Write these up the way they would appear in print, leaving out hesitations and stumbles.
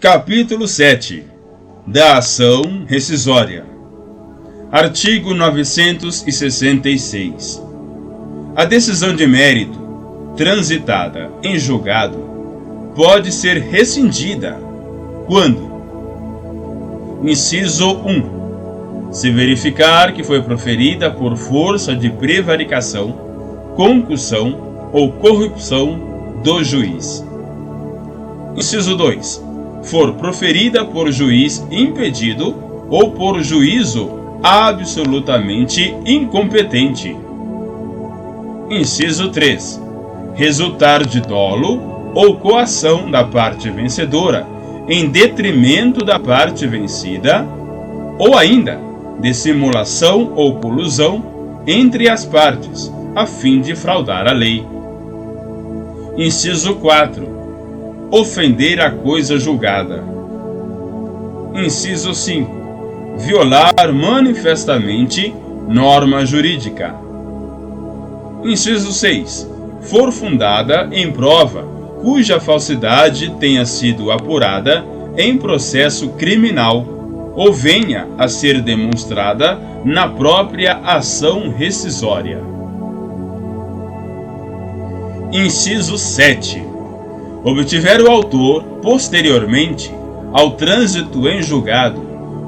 Capítulo 7 da ação rescisória. Artigo 966. A decisão de mérito, transitada em julgado, pode ser rescindida quando: inciso 1. Se verificar que foi proferida por força de prevaricação, concussão ou corrupção do juiz. Inciso 2. For proferida por juiz impedido ou por juízo absolutamente incompetente. Inciso 3. Resultar de dolo ou coação da parte vencedora em detrimento da parte vencida, ou ainda de simulação ou colusão entre as partes, a fim de fraudar a lei. Inciso 4. Ofender a coisa julgada. Inciso 5. Violar manifestamente norma jurídica. Inciso 6. For fundada em prova cuja falsidade tenha sido apurada em processo criminal ou venha a ser demonstrada na própria ação rescisória. Inciso 7. Obtiver o autor, posteriormente ao trânsito em julgado,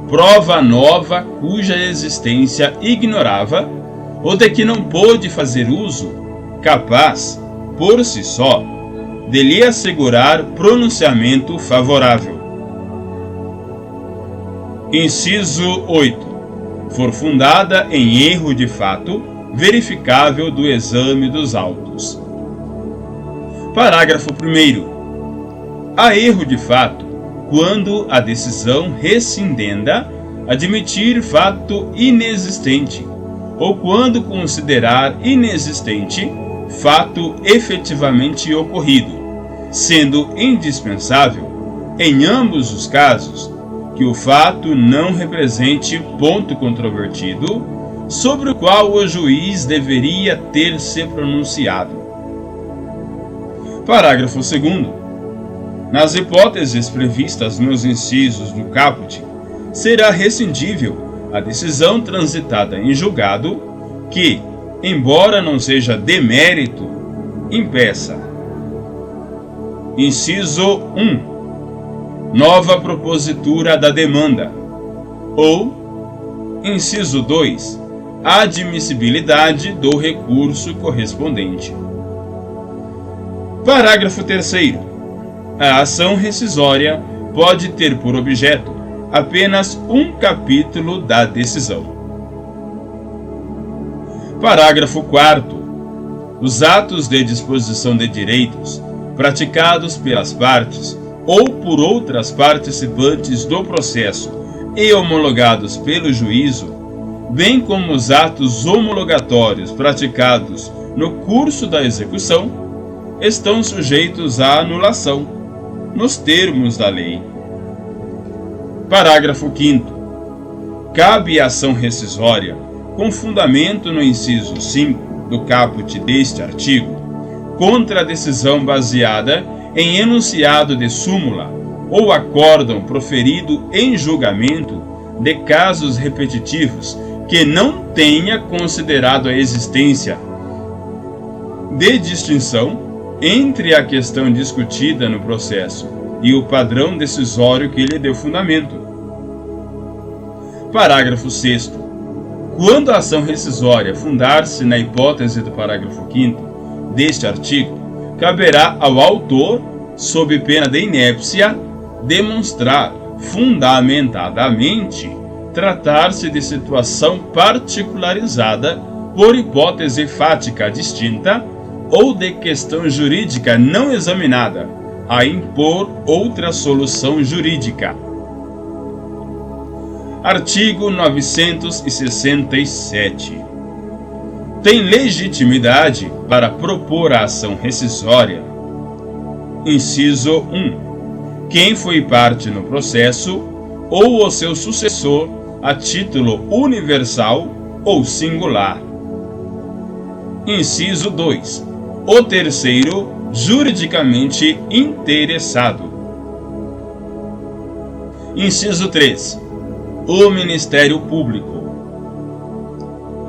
prova nova cuja existência ignorava ou de que não pôde fazer uso, capaz, por si só, de lhe assegurar pronunciamento favorável. Inciso 8. For fundada em erro de fato, verificável do exame dos autos. Parágrafo 1º. Há erro de fato quando a decisão rescindenda admitir fato inexistente ou quando considerar inexistente fato efetivamente ocorrido, sendo indispensável, em ambos os casos, que o fato não represente ponto controvertido sobre o qual o juiz deveria ter se pronunciado. Parágrafo 2º. Nas hipóteses previstas nos incisos do caput, será rescindível a decisão transitada em julgado que, embora não seja demérito, impeça. Inciso 1. Nova propositura da demanda. Ou, inciso 2. Admissibilidade do recurso correspondente. Parágrafo 3º. A ação rescisória pode ter por objeto apenas um capítulo da decisão. Parágrafo 4º. Os atos de disposição de direitos praticados pelas partes ou por outras participantes do processo e homologados pelo juízo, bem como os atos homologatórios praticados no curso da execução, estão sujeitos à anulação, nos termos da lei. Parágrafo 5º. Cabe a ação rescisória, com fundamento no inciso 5 do caput deste artigo, contra a decisão baseada em enunciado de súmula ou acórdão proferido em julgamento de casos repetitivos que não tenha considerado a existência de distinção entre a questão discutida no processo e o padrão decisório que lhe deu fundamento. Parágrafo 6º. Quando a ação rescisória fundar-se na hipótese do parágrafo 5º deste artigo, caberá ao autor, sob pena de inépcia, demonstrar fundamentadamente tratar-se de situação particularizada por hipótese fática distinta ou de questão jurídica não examinada, a impor outra solução jurídica. Artigo 967. Tem legitimidade para propor a ação rescisória. Inciso 1. Quem foi parte no processo ou o seu sucessor a título universal ou singular. Inciso 2. O terceiro juridicamente interessado. Inciso 3. O Ministério Público.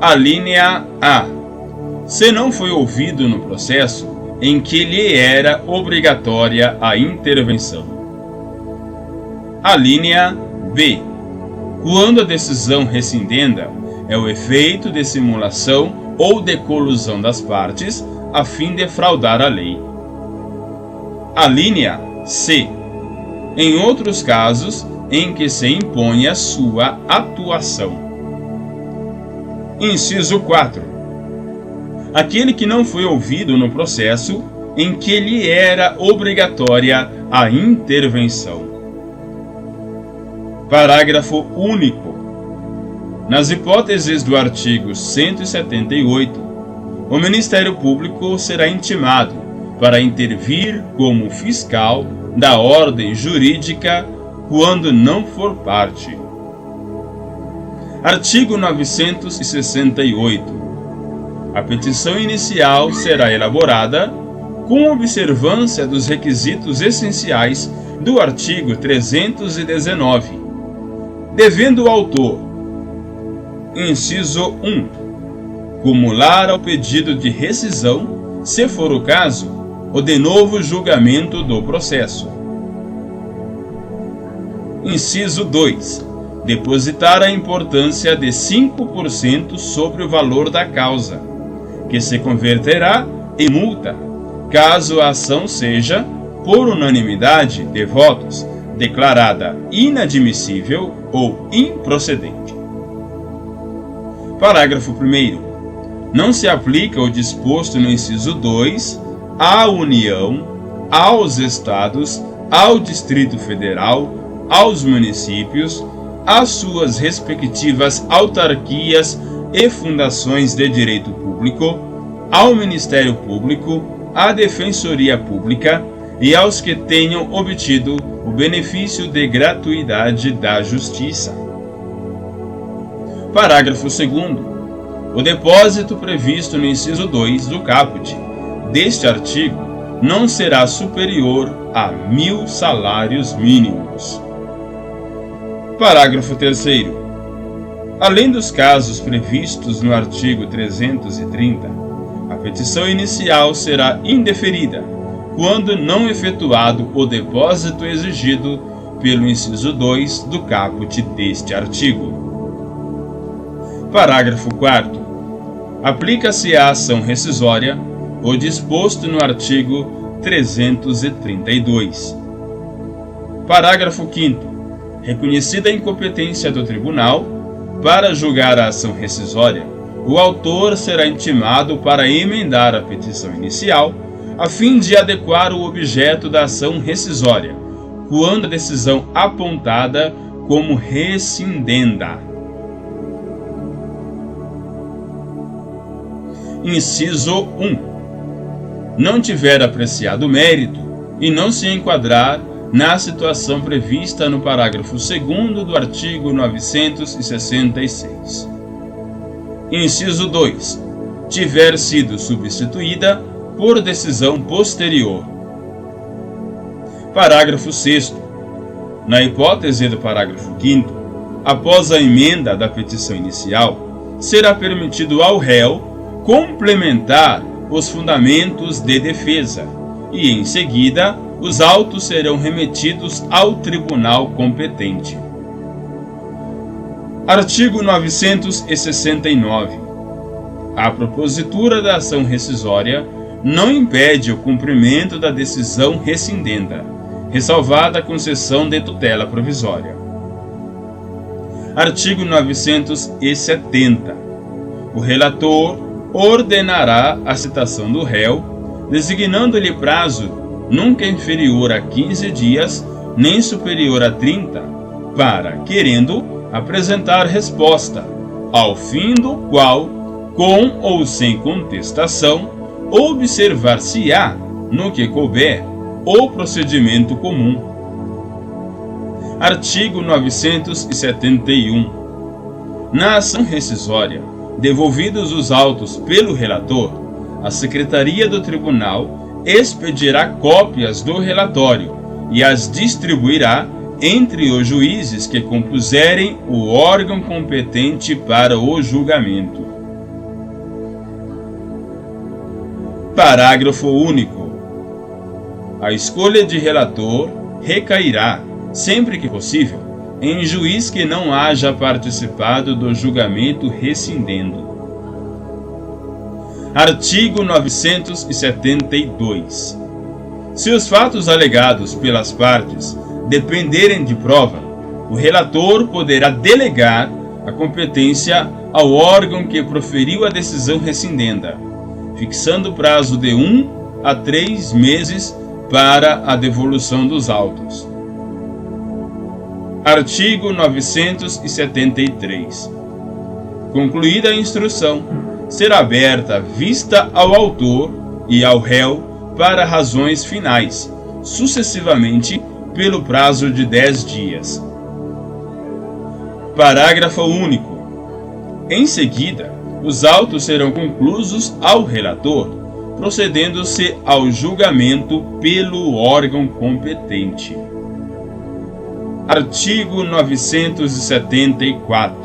Alínea A. Se não foi ouvido no processo em que lhe era obrigatória a intervenção. Alínea B. Quando a decisão rescindenda é o efeito de simulação ou de colusão das partes a fim de fraudar a lei. Alínea C. Em outros casos em que se imponha sua atuação. Inciso 4. Aquele que não foi ouvido no processo em que lhe era obrigatória a intervenção. Parágrafo único. Nas hipóteses do artigo 178, o Ministério Público será intimado para intervir como fiscal da ordem jurídica quando não for parte. Artigo 968. A petição inicial será elaborada com observância dos requisitos essenciais do artigo 319, devendo o autor: inciso 1. Cumular ao pedido de rescisão, se for o caso, o de novo julgamento do processo. Inciso 2. Depositar a importância de 5% sobre o valor da causa, que se converterá em multa, caso a ação seja, por unanimidade de votos, declarada inadmissível ou improcedente. Parágrafo 1º. Não se aplica o disposto no inciso 2 à União, aos Estados, ao Distrito Federal, aos municípios, às suas respectivas autarquias e fundações de direito público, ao Ministério Público, à Defensoria Pública e aos que tenham obtido o benefício de gratuidade da Justiça. Parágrafo 2º. O depósito previsto no inciso 2 do caput deste artigo não será superior a 1.000 salários mínimos. Parágrafo 3º. Além dos casos previstos no artigo 330, a petição inicial será indeferida quando não efetuado o depósito exigido pelo inciso 2 do caput deste artigo. Parágrafo 4º. Aplica-se à ação rescisória o disposto no artigo 332. Parágrafo 5º. Reconhecida a incompetência do tribunal para julgar a ação rescisória, o autor será intimado para emendar a petição inicial, a fim de adequar o objeto da ação rescisória, quando a decisão apontada como rescindenda. Inciso 1. Não tiver apreciado mérito e não se enquadrar na situação prevista no parágrafo 2º do artigo 966. Inciso 2. Tiver sido substituída por decisão posterior. Parágrafo 6º. Na hipótese do parágrafo 5º, após a emenda da petição inicial, será permitido ao réu complementar os fundamentos de defesa e, em seguida, os autos serão remetidos ao tribunal competente. Artigo 969. A propositura da ação rescisória não impede o cumprimento da decisão rescindenda, ressalvada a concessão de tutela provisória. Artigo 970. O relator ordenará a citação do réu, designando-lhe prazo nunca inferior a 15 dias, nem superior a 30, para, querendo, apresentar resposta, ao fim do qual, com ou sem contestação, observar-se-á, no que couber, o procedimento comum. Artigo 971. Na ação rescisória, devolvidos os autos pelo relator, a Secretaria do Tribunal expedirá cópias do relatório e as distribuirá entre os juízes que compuserem o órgão competente para o julgamento. Parágrafo único. A escolha de relator recairá, sempre que possível, em juiz que não haja participado do julgamento rescindendo. Artigo 972. Se os fatos alegados pelas partes dependerem de prova, o relator poderá delegar a competência ao órgão que proferiu a decisão rescindenda, fixando prazo de 1 a 3 meses para a devolução dos autos. Artigo 973. Concluída a instrução, será aberta vista ao autor e ao réu para razões finais, sucessivamente pelo prazo de 10 dias. Parágrafo único. Em seguida, os autos serão conclusos ao relator, procedendo-se ao julgamento pelo órgão competente. Artigo 974.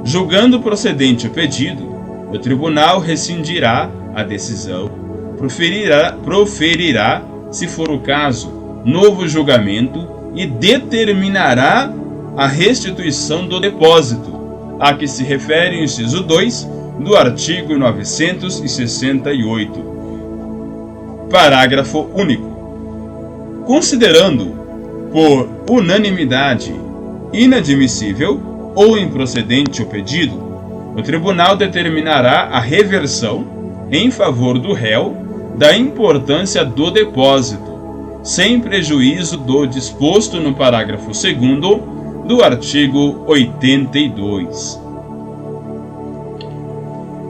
Julgando procedente o pedido, o tribunal rescindirá a decisão, proferirá, se for o caso, novo julgamento e determinará a restituição do depósito, a que se refere o inciso 2 do artigo 968. Parágrafo único. Considerando por unanimidade inadmissível ou improcedente o pedido, o tribunal determinará a reversão em favor do réu da importância do depósito, sem prejuízo do disposto no parágrafo 2º do artigo 82.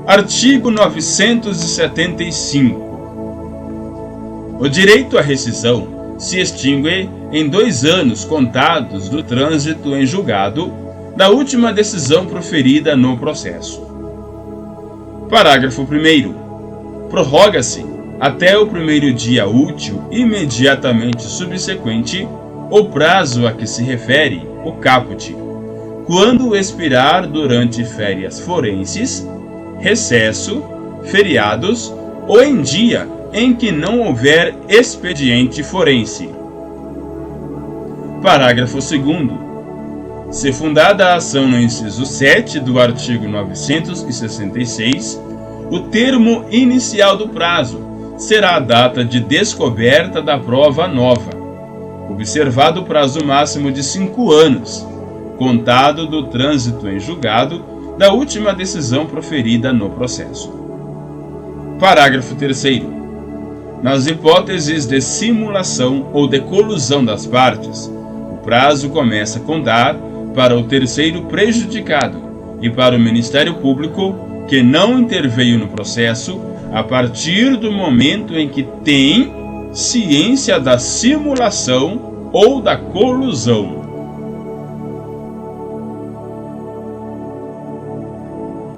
Artigo 975. O direito à rescisão se extingue em 2 anos contados do trânsito em julgado da última decisão proferida no processo. Parágrafo 1º. Prorroga-se até o primeiro dia útil imediatamente subsequente o prazo a que se refere o caput, quando expirar durante férias forenses, recesso, feriados ou em dia em que não houver expediente forense. Parágrafo 2º. Se fundada a ação no inciso 7 do artigo 966, o termo inicial do prazo será a data de descoberta da prova nova, observado o prazo máximo de 5 anos, contado do trânsito em julgado da última decisão proferida no processo. Parágrafo 3º. Nas hipóteses de simulação ou de colusão das partes, o prazo começa a contar para o terceiro prejudicado e para o Ministério Público que não interveio no processo a partir do momento em que tem ciência da simulação ou da colusão.